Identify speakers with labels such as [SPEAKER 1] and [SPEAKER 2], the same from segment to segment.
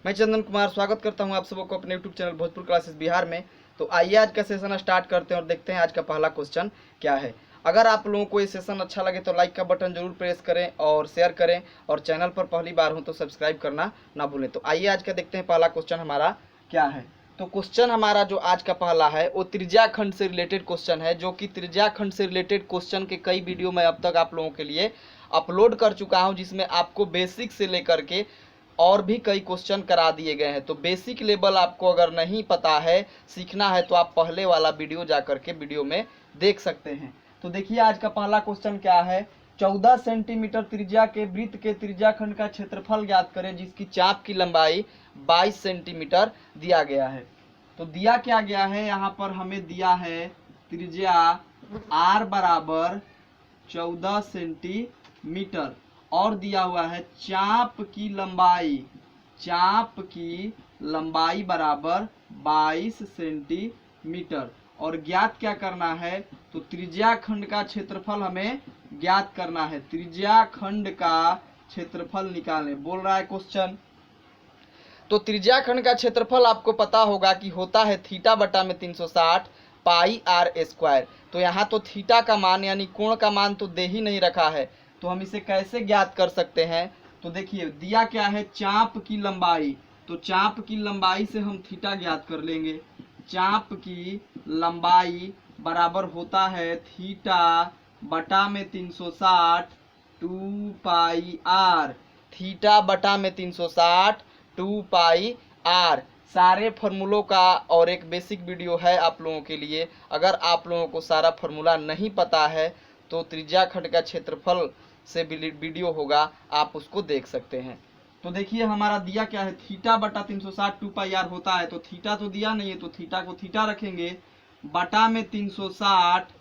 [SPEAKER 1] मैं चंदन कुमार स्वागत करता हूं आप सबको अपने YouTube channel Bhojpur classes Bihar में। तो आइए आज का सेशन स्टार्ट करते हैं और देखते हैं आज का पहला क्वेश्चन क्या है। अगर आप लोगों को ये सेशन अच्छा लगे तो लाइक का बटन जरूर प्रेस करें और शेयर करें, और चैनल पर पहली बार हो तो सब्सक्राइब करना ना भूलें। तो आइए आज का देखते हैं पहला क्वेश्चन हमारा क्या है। तो क्वेश्चन हमारा जो आज का पहला है वो त्रिज्या खंड से रिलेटेड क्वेश्चन है, जो कि त्रिज्या खंड से रिलेटेड क्वेश्चन के कई वीडियो मैं अब तक आप लोगों के लिए अपलोड कर चुका हूं, जिसमें आपको बेसिक से लेकर के और भी कई क्वेश्चन करा दिए गए हैं। तो बेसिक लेवल आपको अगर नहीं पता है, सीखना है, तो आप पहले वाला वीडियो जा करके वीडियो में देख सकते हैं। तो देखिए आज का पहला क्वेश्चन क्या है। 14 सेंटीमीटर त्रिज्या के वृत्त के त्रिज्याखंड का क्षेत्रफल ज्ञात करें जिसकी चाप की लंबाई 22 सेंटीमीटर दिया गया है। तो दिया क्या गया है, यहाँ पर हमें दिया है त्रिज्या r बराबर 14 सेंटीमीटर और दिया हुआ है चाप की लंबाई बराबर 22 सेंटीमीटर। और ज्ञात क्या करना है, तो त्रिज्याखंड का क्षेत्रफल हमें ज्ञात करना है। त्रिज्याखंड का क्षेत्रफल निकालें बोल रहा है क्वेश्चन। तो त्रिज्याखंड का क्षेत्रफल आपको पता होगा कि होता है थीटा बटा में 360 पाई आर स्क्वायर। तो यहाँ तो थीटा का मान यानी कोण का मान तो दे ही नहीं रखा है, तो हम इसे कैसे ज्ञात कर सकते हैं। तो देखिए दिया क्या है, चाप की लंबाई। तो चाप की लंबाई से हम थीटा ज्ञात कर लेंगे। चाप की लंबाई बराबर होता है थीटा बटा में 360 2 पाई आर। थीटा बटा में 360 2 पाई आर। सारे फार्मूलों का और एक बेसिक वीडियो है आप लोगों के लिए। अगर आप लोगों को सारा फार्मूला नहीं पता है तो त्रिज्याखंड का क्षेत्रफल से वीडियो होगा, आप उसको देख सकते हैं। तो देखिए हमारा दिया क्या है, थीटा बटा 360 2 पाई आर होता है। तो थीटा तो दिया नहीं है, तो थीटा को थीटा रखेंगे, बटा में 360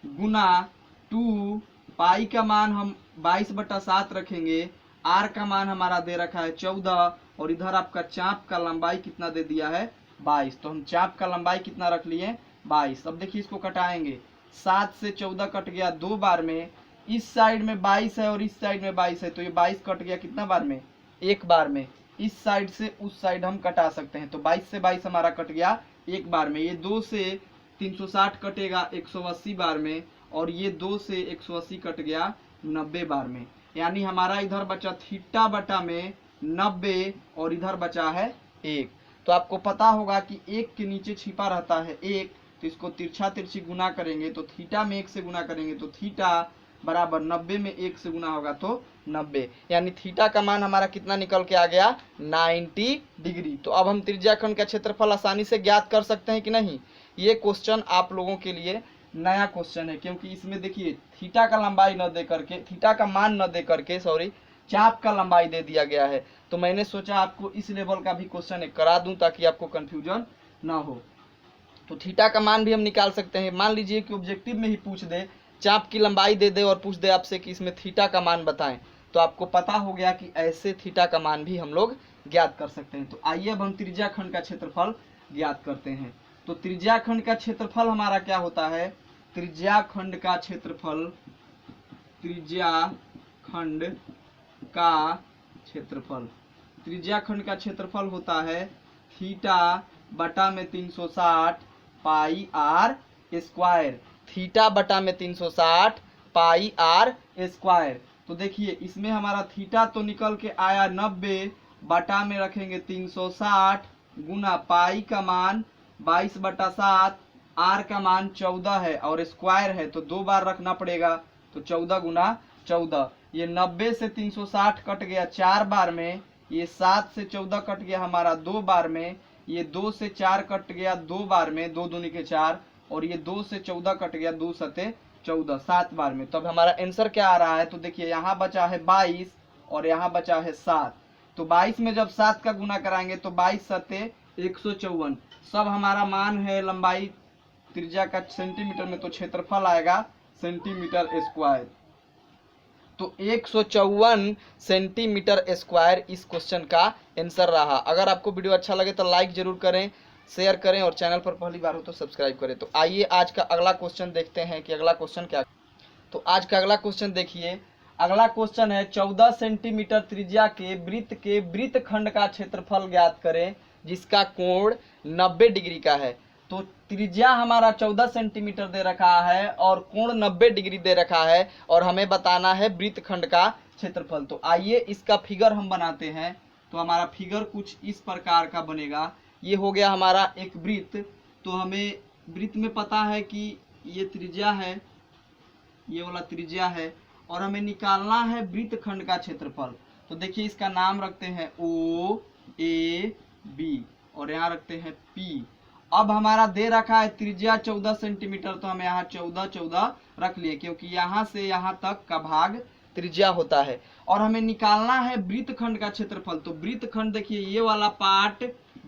[SPEAKER 1] गुना 2 पाई का मान हम 22/7 रखेंगे, आर का मान हमारा दे रखा है 14, और इधर आपका चाप का लंबाई कितना दे दिया है 22। तो हम चाप का लंबाई कितना रख लिए 22। अब देखिए इसको कटाएंगे, 7 से 14 कट गया 2 बार में, इस साइड में 22 है और इस साइड में 22 है, तो ये 22 कट गया कितना बार में, एक बार में। इस साइड से उस साइड हम कटा सकते हैं, तो 22 से 22 हमारा कट गया एक बार में। ये 2 से 360 कटेगा 180 बार में, और ये 2 से 180 कट गया 90 बार में। यानी हमारा इधर बचा थीटा बटा में 90 और इधर बचा है 1। तो आपको पता होगा कि 1 के नीचे छिपा रहता है 1, तो इसको तिरछा तिरछी गुना करेंगे तो थीटा में 1 से गुना करेंगे तो थीटा बराबर 90 में 1 से गुना होगा तो 90। यानी थीटा का मान हमारा कितना निकल के आ गया 90 डिग्री। तो अब हम त्रिज्याखंड का क्षेत्रफल आसानी से ज्ञात कर सकते हैं कि नहीं। ये क्वेश्चन आप लोगों के लिए नया क्वेश्चन है, क्योंकि इसमें देखिए थीटा का लंबाई न दे करके, थीटा का मान न दे करके सॉरी चाप का लंबाई दे दिया गया है। तो मैंने सोचा आपको इस लेवल का भी क्वेश्चन करा दूं ताकि आपको कंफ्यूजन ना हो। तो थीटा का मान भी हम निकाल सकते हैं। मान लीजिए कि ऑब्जेक्टिव में ही पूछ दे, चाप की लंबाई दे दे और पूछ दे आपसे कि इसमें थीटा का मान बताएं, तो आपको पता हो गया कि ऐसे थीटा का मान भी हम लोग ज्ञात कर सकते हैं। तो आइए अब हम त्रिज्याखंड का क्षेत्रफल ज्ञात करते हैं। तो त्रिज्याखंड का क्षेत्रफल हमारा क्या होता है, त्रिज्याखंड का क्षेत्रफल, त्रिज्याखंड का क्षेत्रफल, त्रिज्याखंड का क्षेत्रफल होता है थीटा बटा में 360 पाई आर स्क्वायर। थीटा बटा में 360 पाई आर स्क्वायर। तो देखिए इसमें हमारा थीटा तो निकल के आया 90, बटा में रखेंगे 360 गुना पाई का मान 22/7, आर का मान 14 है और स्क्वायर है तो 2 बार रखना पड़ेगा, तो 14 गुना 14। ये 90 से 360 कट गया 4 बार में, ये 7 से 14 कट गया हमारा 2 बार में, ये 2 से 4 कट गया 2 बार में, 2 दूनी के 4, और ये 2 से 14 कट गया 2 सते 14, 7 बार में। तब हमारा आंसर क्या आ रहा है, तो देखिए यहाँ बचा है 22 और यहाँ बचा है 7। तो 22 में जब 7 का गुना कराएंगे तो 22 सते 154। सब हमारा मान है लंबाई त्रिज्या का सेंटीमीटर में, तो क्षेत्रफल आएगा सेंटीमीटर स्क्वायर। तो 154 सेंटीमीटर स्क्वायर इस क्वेश्चन का आंसर रहा। अगर आपको वीडियो अच्छा लगे तो लाइक जरूर करें, शेयर करें, और चैनल पर पहली बार हो तो सब्सक्राइब करें। तो आइए आज का अगला क्वेश्चन देखते हैं कि अगला क्वेश्चन क्या। तो आज का अगला क्वेश्चन देखिए, अगला क्वेश्चन है 14 सेंटीमीटर त्रिज्या के वृत्तखंड का क्षेत्रफल ज्ञात करें जिसका कोण 90 डिग्री का है। तो त्रिज्या हमारा 14 सेंटीमीटर दे रखा है और कोण 90 डिग्री दे रखा है और हमें बताना है वृत्तखंड का क्षेत्रफल। तो आइए इसका फिगर हम बनाते हैं। तो हमारा फिगर कुछ इस प्रकार का बनेगा। ये हो गया हमारा एक वृत्त। तो हमें वृत्त में पता है कि ये त्रिज्या है, ये वाला त्रिज्या है और हमें निकालना है वृत्तखंड का क्षेत्रफल। तो देखिए इसका नाम रखते हैं ओ ए बी और यहाँ रखते हैं पी। अब हमारा दे रखा है त्रिज्या 14 सेंटीमीटर, तो हम यहाँ 14 रख लिए क्योंकि यहाँ से यहाँ तक का भाग त्रिज्या होता है। और हमें निकालना है वृत्तखंड का क्षेत्रफल। तो वृत्तखंड देखिए ये वाला पार्ट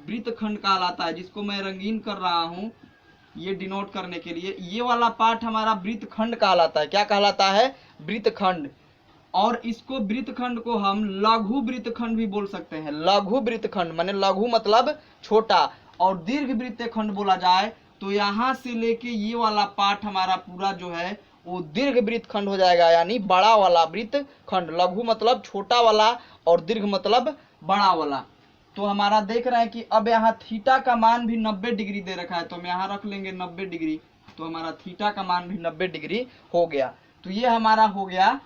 [SPEAKER 1] वृत्तखंड कहलाता है, जिसको मैं रंगीन कर रहा हूँ ये डिनोट करने के लिए। ये वाला पार्ट हमारा वृत्तखंड कहलाता है। क्या कहलाता है? वृत्तखंड। और इसको वृत्तखंड को हम लघु वृत्तखंड भी बोल सकते हैं। लघु वृत्तखंड माने लघु मतलब छोटा, और दीर्घ वृत्तखंड बोला जाए तो यहाँ से लेके ये वाला पार्ट हमारा पूरा जो है वो दीर्घ वृत्तखंड हो जाएगा, यानी बड़ा वाला वृत्तखंड। लघु मतलब छोटा वाला और दीर्घ मतलब बड़ा वाला। तो हमारा देख रहे हैं कि अब यहाँ थीटा का मान भी 90 डिग्री दे रखा है, तो हम यहाँ रख लेंगे 90 डिग्री। तो हमारा थीटा का मान भी 90 डिग्री हो गया। तो ये हमारा हो गया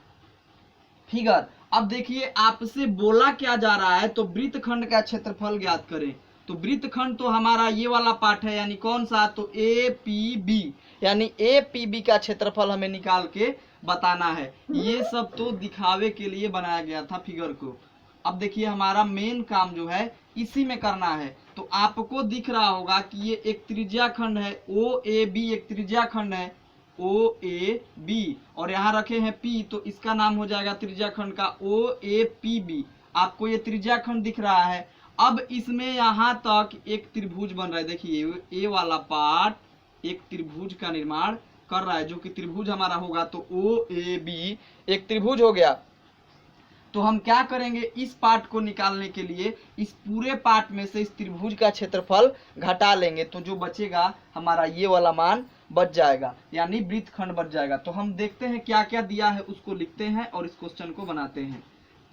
[SPEAKER 1] फिगर। अब देखिए आपसे बोला क्या जा रहा है, तो वृत्तखंड का क्षेत्रफल ज्ञात करें। तो वृत्तखंड तो हमारा ये वाला पार्ट है, यानी कौन सा? तो ए पी बी, यानी ए पी बी का क्षेत्रफल हमें निकाल के बताना है। ये सब तो दिखावे के लिए बनाया गया था फिगर को। अब देखिए हमारा मेन काम जो है इसी में करना है। तो आपको दिख रहा होगा कि ये एक त्रिज्या खंड है ओ ए बी, एक त्रिज्या खंड है ओ ए बी और यहाँ रखे हैं पी, तो इसका नाम हो जाएगा त्रिज्या खंड का ओ ए पी बी। आपको ये त्रिज्या खंड दिख रहा है। अब इसमें यहाँ तक एक त्रिभुज बन रहा है। देखिए ए वाला पार्ट एक त्रिभुज का निर्माण कर रहा है, जो कि त्रिभुज हमारा होगा। तो ओ ए बी एक त्रिभुज हो गया। तो हम क्या करेंगे, इस पार्ट को निकालने के लिए इस पूरे पार्ट में से इस त्रिभुज का क्षेत्रफल घटा लेंगे, तो जो बचेगा हमारा ये वाला मान बच जाएगा, यानी वृत्तखंड बच जाएगा। तो हम देखते हैं क्या क्या दिया है, उसको लिखते हैं और इस क्वेश्चन को बनाते हैं।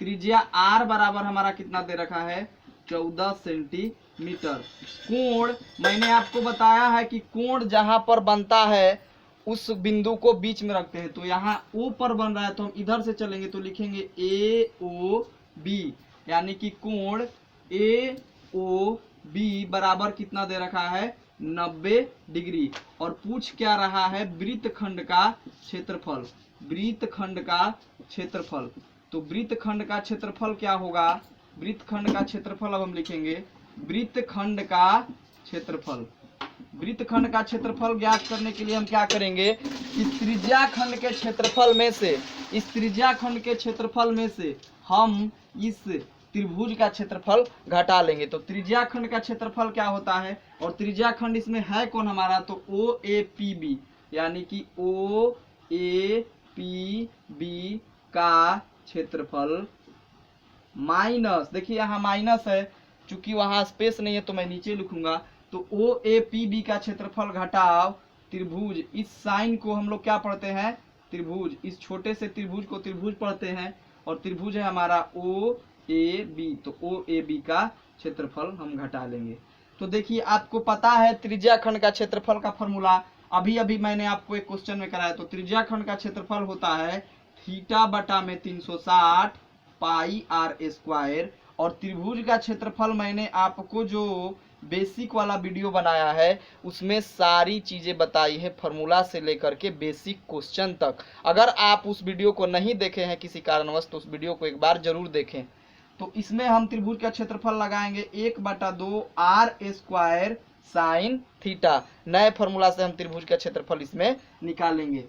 [SPEAKER 1] त्रिज्या आर बराबर हमारा कितना दे रखा है? 14 सेंटीमीटर। कोण मैंने आपको बताया है कि कोण जहां पर बनता है उस बिंदु को बीच में रखते हैं। तो यहाँ ओ पर बन रहा है, तो हम इधर से चलेंगे तो लिखेंगे ए ओ बी, यानी कि कोण ए ओ बी बराबर कितना दे रखा है? 90 डिग्री। और पूछ क्या रहा है? वृत्तखंड का क्षेत्रफल। वृत्तखंड का क्षेत्रफल। तो वृत्तखंड का क्षेत्रफल क्या होगा? वृत्तखंड का क्षेत्रफल अब हम लिखेंगे वृत्तखंड का क्षेत्रफल। वृत्तखंड का क्षेत्रफल ज्ञात करने के लिए हम क्या करेंगे, इस त्रिज्या खंड के क्षेत्रफल में से, इस त्रिज्या खंड के क्षेत्रफल में से हम इस त्रिभुज का क्षेत्रफल घटा लेंगे। तो त्रिज्या खंड का क्षेत्रफल क्या होता है, और त्रिज्या खंड इसमें है कौन हमारा? तो ओ ए पी बी, यानी कि ओ ए पी बी का क्षेत्रफल माइनस, देखिए यहाँ माइनस है, चूंकि वहां स्पेस नहीं है तो मैं नीचे लिखूंगा। तो ओ ए पी बी का क्षेत्रफल घटाव त्रिभुज, इस साइन को हम लोग क्या पढ़ते हैं? त्रिभुज। इस छोटे से त्रिभुज को त्रिभुज पढ़ते हैं और त्रिभुज है हमारा ओ ए बी। तो ओ ए बी का क्षेत्रफल हम घटा लेंगे। तो देखिए आपको पता है त्रिज्या खंड का क्षेत्रफल का फॉर्मूला अभी अभी मैंने आपको एक क्वेश्चन में कराया। तो त्रिज्या खंड का क्षेत्रफल होता है थीटा बटा में 360 पाई आर स्क्वायर। और त्रिभुज का क्षेत्रफल मैंने आपको जो बेसिक वाला वीडियो बनाया है उसमें सारी चीजें बताई है, फॉर्मूला से लेकर के बेसिक क्वेश्चन तक। अगर आप उस वीडियो को नहीं देखे हैं किसी कारणवश तो उस वीडियो को एक बार जरूर देखें। तो इसमें हम त्रिभुज का क्षेत्रफल लगाएंगे 1/2 आर स्क्वायर साइन थीटा। नए फॉर्मूला से हम त्रिभुज का क्षेत्रफल इसमें निकालेंगे।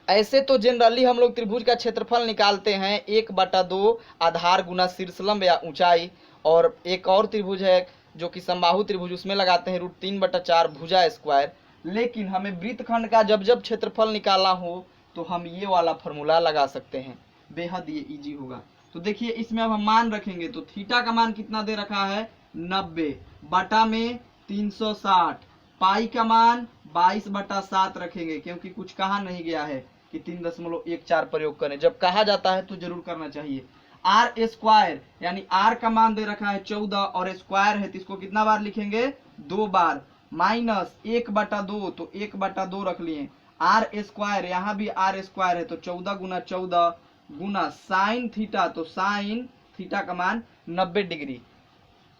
[SPEAKER 1] ऐसे तो जनरली हम लोग त्रिभुज का क्षेत्रफल निकालते हैं 1/2 आधार गुना शीर्षलंब या ऊंचाई। और एक और त्रिभुज है जो कि समबाहु त्रिभुज, उसमें लगाते हैं √3/4 भुजा स्क्वायर। लेकिन हमें वृत्तखंड का जब जब क्षेत्रफल निकालना हो तो हम ये वाला फॉर्मूला लगा सकते हैं, बेहद ये इजी होगा। तो देखिए इसमें अब हम मान रखेंगे। तो थीटा का मान कितना दे रखा है? 90 बटा में 360। पाई का मान 22/7 रखेंगे क्योंकि कुछ कहा नहीं गया है। कि 3.14 प्रयोग करें। जब कहा जाता है तो जरूर करना चाहिए। आर स्क्वायर यानी आर का मान दे रखा है 14 और स्क्वायर है तो इसको कितना बार लिखेंगे, 2 बार, माइनस 1/2 तो 1/2 रख लिए। आर स्क्वायर यहाँ भी आर स्क्वायर है तो 14 गुना 14 गुना साइन थीटा, तो साइन थीटा का मान 90 डिग्री।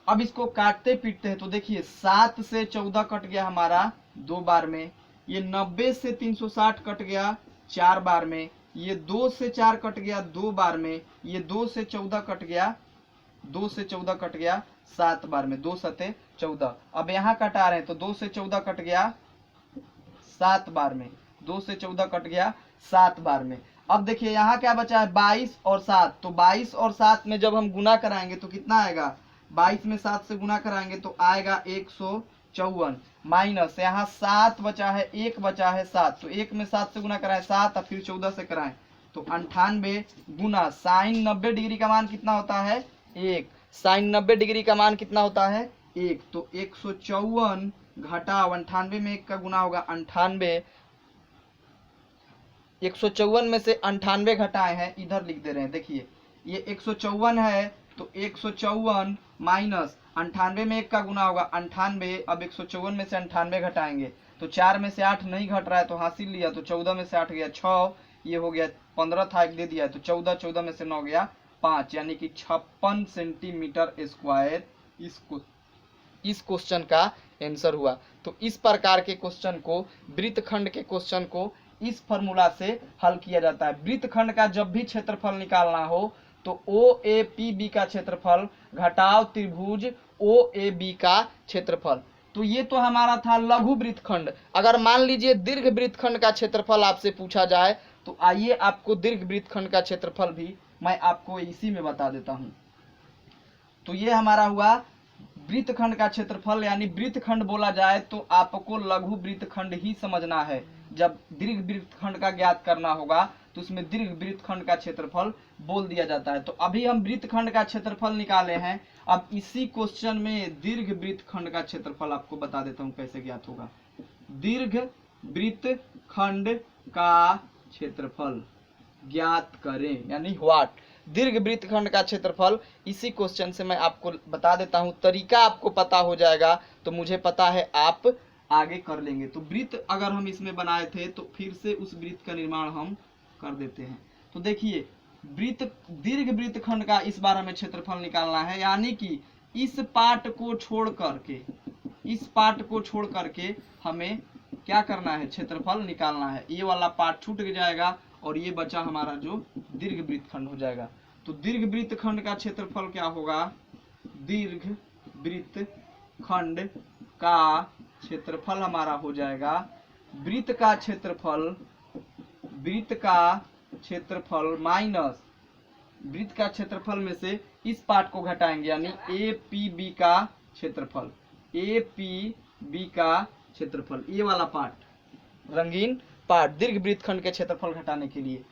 [SPEAKER 1] अब इसको काटते पीटते हैं तो देखिए 7 से 14 कट गया हमारा 2 बार में, ये 90 से 360 कट गया 4 बार में, ये 2 से 4 कट गया 2 बार में, ये 2 से 14 कट गया 2 से 14 कट गया 7 बार में, 2 सते 14। अब यहाँ कटा रहे हैं तो 2 से 14 कट गया 7 बार में, 2 से 14 कट गया 7 बार में। अब देखिए यहाँ क्या बचा है 22 और 7, तो 22 और 7 में जब हम गुना कराएंगे तो कितना आएगा, 22 में 7 से गुना कराएंगे तो आएगा 154, माइनस यहाँ 7 बचा है 1 बचा है 7, तो 1 में 7 से गुना कराएं 7 और फिर 14 से कराएं तो 98 गुना साइन 90 डिग्री का मान कितना होता है 1, साइन 90 डिग्री का मान कितना होता है 1, तो 154 घटा 98 में 1 का गुना होगा 98, 154 में से 98 घटाए हैं इधर लिख दे रहे हैं। देखिए ये 154 है तो 154 माइनस 98 में 1 का गुना होगा 98। अब 154 में से 98 घटाएंगे तो 4 में से 8 नहीं घट रहा है तो हासिल लिया, तो 14 में से 8 गया 6, ये हो गया 15 था एक दे दिया है तो 14, 14 में से 9 गया 5, यानी कि 56 सेंटीमीटर स्क्वायर इस क्वेश्चन का आंसर हुआ। तो इस प्रकार के क्वेश्चन को, वृत्तखंड के क्वेश्चन को इस फॉर्मूला से हल किया जाता है। वृत्तखंड का जब भी क्षेत्रफल निकालना हो तो OAPB का क्षेत्रफल घटाव त्रिभुज OAB का क्षेत्रफल। तो ये तो हमारा था लघु वृत्तखंड। अगर मान लीजिए दीर्घ वृत्तखंड का क्षेत्रफल आपसे पूछा जाए तो आइए आपको दीर्घ वृत्तखंड का क्षेत्रफल भी मैं आपको इसी में बता देता हूं। तो ये हमारा हुआ वृत्तखंड का क्षेत्रफल, यानी वृत्तखंड बोला जाए तो आपको लघु वृत्तखंड ही समझना है। जब दीर्घ वृत्तखंड का ज्ञात करना होगा तो उसमें दीर्घ वृत्तखंड का क्षेत्रफल बोल दिया जाता है। तो अभी हम वृत्तखंड का क्षेत्रफल निकाले हैं, अब इसी क्वेश्चन में दीर्घ वृत्तखंड का क्षेत्रफल आपको बता देता हूं कैसे ज्ञात होगा। दीर्घ वृत्तखंड का क्षेत्रफल ज्ञात करें, यानी व्हाट। दीर्घ वृत्तखंड का क्षेत्रफल इसी क्वेश्चन से मैं आपको बता देता हूं, तरीका आपको पता हो जाएगा तो मुझे पता है आप आगे कर लेंगे। तो वृत्त अगर हम इसमें बनाए थे तो फिर से उस वृत्त का निर्माण हम कर देते हैं। तो देखिए दीर्घ वृत्तखंड का इस बार हमें क्षेत्रफल निकालना है, यानी कि इस पार्ट को छोड़ करके हमें क्या करना है, क्षेत्रफल निकालना है। ये वाला पार्ट छूट जाएगा और ये बचा हमारा जो दीर्घ वृत्तखंड हो जाएगा। तो दीर्घ वृत्तखंड का क्षेत्रफल क्या होगा, दीर्घ वृत्तखंड का क्षेत्रफल हमारा हो जाएगा वृत्त का क्षेत्रफल माइनस वृत्त का क्षेत्रफल में से इस पार्ट को घटाएंगे, यानी APB का क्षेत्रफल, APB का क्षेत्रफल, ये वाला पार्ट रंगीन पार्ट दीर्घ वृत्तखंड के क्षेत्रफल घटाने के लिए।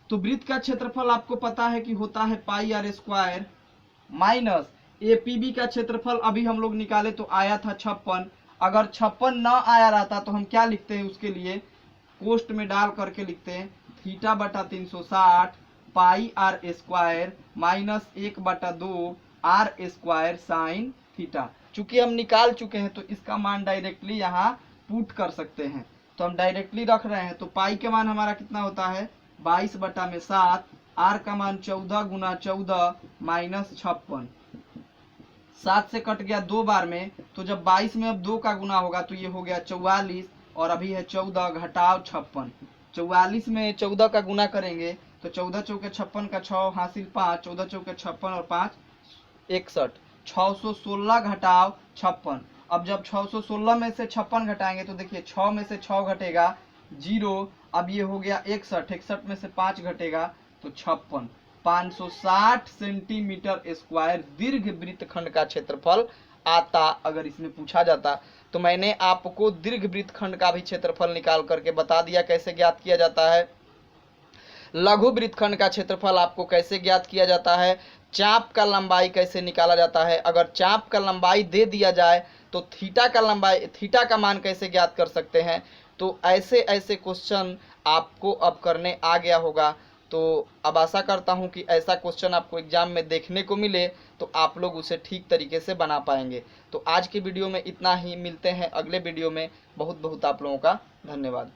[SPEAKER 1] तो वृत्त का क्षेत्रफल आपको पता है कि होता है पाई r स्क्वायर माइनस APB का क्षेत्रफल अभी हम लोग निकाले तो आया था 56। अगर 56 न आया रहता तो हम क्या लिखते हैं, उसके लिए कोष्ट में डाल करके लिखते हैं थीटा बटा 360 पाई r square minus 1/2 r square sine theta. चूंकि हम निकाल चुके हैं तो इसका मान डायरेक्टली यहाँ पुट कर सकते हैं, तो हम डायरेक्टली रख रहे हैं। तो पाई के मान हमारा कितना होता है 22/7, r का मान 14 गुना 14 माइनस 56, 7 से कट गया 2 बार में, तो जब 22 में अब 2 का गुना होगा तो ये हो गया 44 और अभी है 14 घटाव 56। 44 में 14 का गुना करेंगे तो 14 चौके 56 का 6 हासिल 5, 14 चौके 56 और 5 61, 616 घटाव 56। अब जब 616 में से 56 घटाएंगे तो देखिए 6 में से 6 घटेगा 0, अब ये हो गया 61, 61 में से 5 घटेगा तो 56, 560 सेंटीमीटर स्क्वायर दीर्घ वृत्तखंड का क्षेत्रफल आता। अगर इसमें पूछा जाता तो मैंने आपको दीर्घ वृत्तखंड का भी क्षेत्रफल निकाल करके बता दिया कैसे ज्ञात किया जाता है। लघु वृत्तखंड का क्षेत्रफल आपको कैसे ज्ञात किया जाता है, चाप का लंबाई कैसे निकाला जाता है। अगर चाप का लंबाई दे दिया जाए तो थीटा का मान कैसे ज्ञात कर सकते हैं। तो ऐसे क्वेश्चन आपको अब करने आ गया होगा। तो अब आशा करता हूं कि ऐसा क्वेश्चन आपको एग्जाम में देखने को मिले तो आप लोग उसे ठीक तरीके से बना पाएंगे। तो आज की वीडियो में इतना ही, मिलते हैं अगले वीडियो में। बहुत बहुत आप लोगों का धन्यवाद।